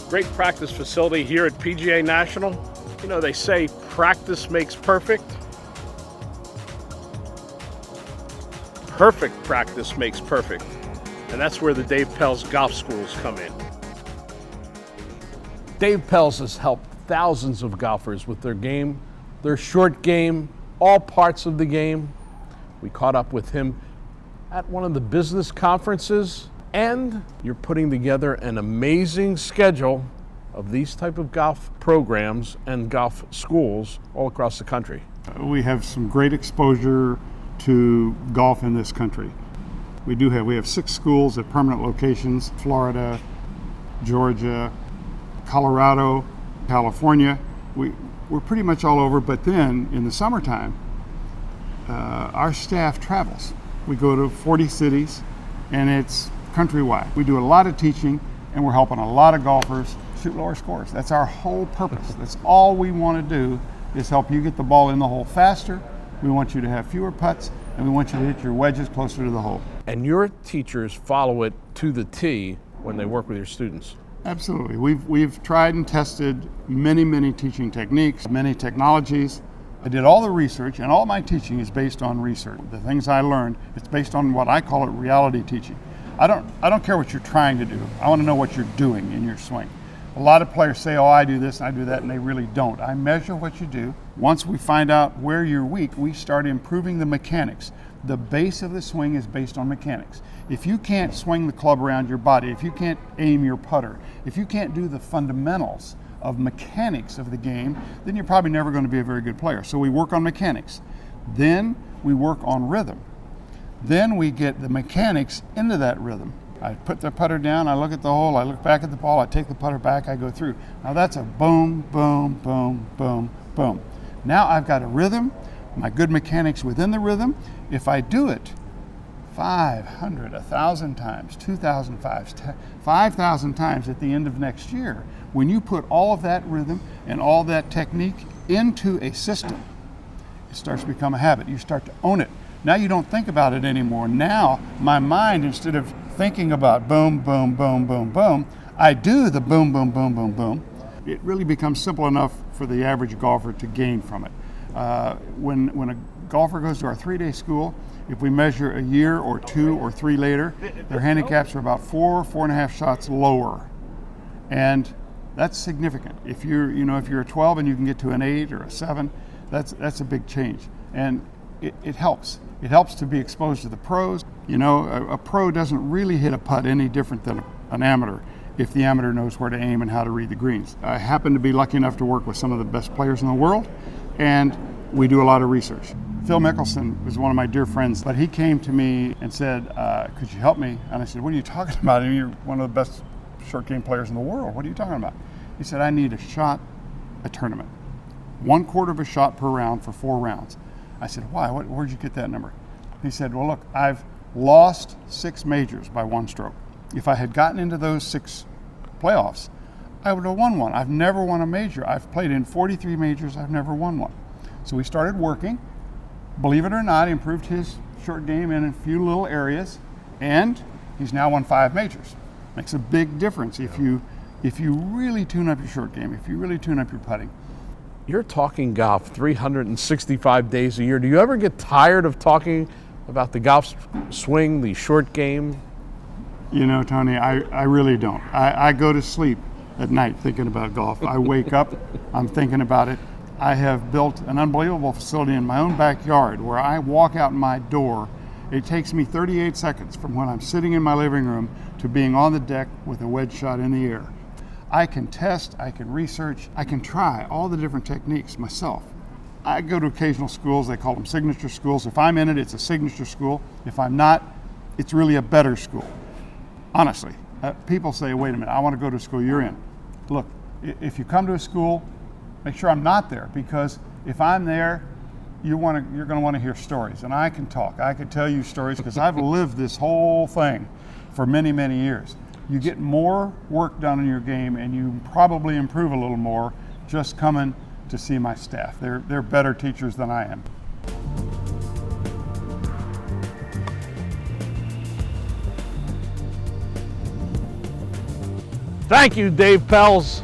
Great practice facility here at PGA National. You know, they say practice makes perfect. Perfect practice makes perfect. And that's where the Dave Pelz golf schools come in. Dave Pelz has helped thousands of golfers with their game, their short game, all parts of the game. We caught up with him at one of the business conferences, and you're putting together an amazing schedule of these type of golf programs and golf schools all across the country. We have some great exposure to golf in this country. We have 6 schools at permanent locations: Florida, Georgia, Colorado, California. We're pretty much all over, but then in the summertime, our staff travels. We go to 40 cities, and it's countrywide. We do a lot of teaching, and we're helping a lot of golfers shoot lower scores. That's our whole purpose. That's all we want to do, is help you get the ball in the hole faster. We want you to have fewer putts, and we want you to hit your wedges closer to the hole. And your teachers follow it to the T when they work with your students. Absolutely. We've tried and tested many teaching techniques, many technologies. I did all the research, and all my teaching is based on research. The things I learned, it's based on what I call it reality teaching. I don't care what you're trying to do. I want to know what you're doing in your swing. A lot of players say, oh, I do this and I do that, and they really don't. I measure what you do. Once we find out where you're weak, we start improving the mechanics. The base of the swing is based on mechanics. If you can't swing the club around your body, if you can't aim your putter, if you can't do the fundamentals of mechanics of the game, then you're probably never going to be a very good player. So we work on mechanics. Then we work on rhythm. Then we get the mechanics into that rhythm. I put the putter down, I look at the hole, I look back at the ball, I take the putter back, I go through. Now that's a boom, boom, boom, boom, boom. Now I've got a rhythm, my good mechanics within the rhythm. If I do it 500, 1,000 times, 2,000 times, 5,000 times at the end of next year, when you put all of that rhythm and all that technique into a system, it starts to become a habit. You start to own it. Now you don't think about it anymore. Now my mind, instead of thinking about boom, boom, boom, boom, boom, I do the boom, boom, boom, boom, boom. It really becomes simple enough for the average golfer to gain from it. When a golfer goes to our 3-day school, if we measure a year or 2 or 3 later, their handicaps are about 4.5 shots lower. And that's significant. If you're a 12 and you can get to an 8 or a 7, that's a big change. And it helps. It helps to be exposed to the pros. You know, a pro doesn't really hit a putt any different than an amateur if the amateur knows where to aim and how to read the greens. I happen to be lucky enough to work with some of the best players in the world, and we do a lot of research. Phil Mickelson was one of my dear friends, but he came to me and said, could you help me? And I said, what are you talking about? I mean, you're one of the best short game players in the world. What are you talking about? He said, I need a tournament. 1/4 of a shot per round for 4 rounds. I said, why? Where'd you get that number? He said, well, look, I've lost 6 majors by 1 stroke. If I had gotten into those 6 playoffs, I would have won one. I've never won a major. I've played in 43 majors. I've never won one. So we started working. Believe it or not, he improved his short game in a few little areas, and he's now won 5 majors. Makes a big difference if you really tune up your short game, if you really tune up your putting. You're talking golf 365 days a year. Do you ever get tired of talking about the golf swing, the short game? You know, Tony, I really don't. I go to sleep at night thinking about golf. I wake up, I'm thinking about it. I have built an unbelievable facility in my own backyard where I walk out my door. It takes me 38 seconds from when I'm sitting in my living room to being on the deck with a wedge shot in the air. I can test, I can research, I can try all the different techniques myself. I go to occasional schools, they call them signature schools. If I'm in it, it's a signature school. If I'm not, it's really a better school. Honestly, people say, wait a minute, I want to go to a school you're in. Look, if you come to a school, make sure I'm not there, because if I'm there, you're going to want to hear stories. And I can talk, I can tell you stories because I've lived this whole thing for many, many years. You get more work done in your game, and you probably improve a little more just coming to see my staff. They're better teachers than I am. Thank you, Dave Pelz.